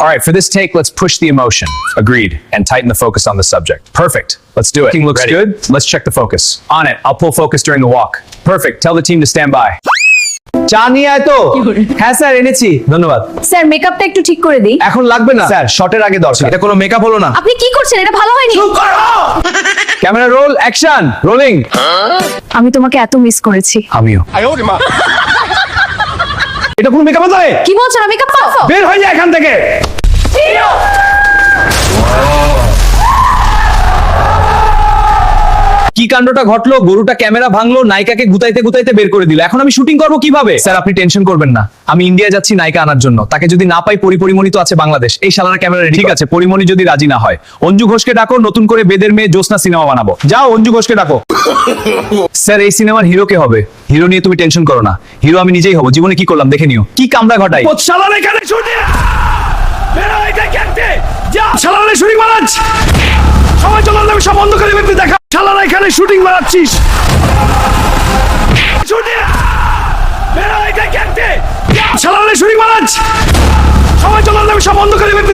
All right, for this take, let's push the emotion. Agreed. And tighten the focus on the subject. Perfect. Let's do it. Looking looks good. Let's check the focus. On it. I'll pull focus during the walk. Perfect. Tell the team to stand by. চা নিয়ে আয় তো। হ্যাঁ sir এনেছি, ধন্যবাদ। Sir মেকআপটা একটু ঠিক করে দিই। এখন লাগবে না স্যার, শটের আগে দরকার। এটা কোনো মেকআপ হলো না। আপনি কি করছেন? এটা ভালো হয়নি। Camera roll, action, rolling. আমি তোমাকে এত মিস করেছি। আমিও। এটা কোনো মেকআপ নয়। কি বলছেন? আমি মেকআপ পারবো? বের হয়ে যায় এখান থেকে। কি কাণ্ডটা ঘটলো? গরুটা ক্যামেরা ভাঙলো, নায়িকাকে গুতাইতে গুতাইতে বের করে দিল। এখন আমি শুটিং করব কিভাবে? স্যার আপনি টেনশন করবেন না, আমি ইন্ডিয়া যাচ্ছি নায়িকা আনার জন্য। তাকে যদি না পাই, পরিমণি তো আছে বাংলাদেশ। এই শালারা ক্যামেরা রেডি। ঠিক আছে, পরিমণি যদি রাজি না হয়, অঞ্জু ঘোষকে ডাকো, নতুন করে বেদের মেয়ে জ্যোৎস্না সিনেমা বানাবো। যাও অঞ্জু ঘোষকে ডাকো। স্যার এই সিনেমার হিরো কে হবে? হিরো নিয়ে তুমি টেনশন করো না, হিরো আমি নিজেই হব। জীবনে কি করলাম দেখে নিও। কি কামড়া ঘটাই। শালারা এখানে শুটিং। বেরো এটা ক্যান্টে। যা শালারা শুটিং মারাচ্ছ। সবাই চলো, আমি সব বন্ধ করে দিতে দেখা। শালারা এখানে শুটিং মারাচ্ছিস। শুটিং। বেরো এটা ক্যান্টে। যা শালারা শুটিং মারাচ্ছ। সবাই চলো, আমি সব বন্ধ করে দিতে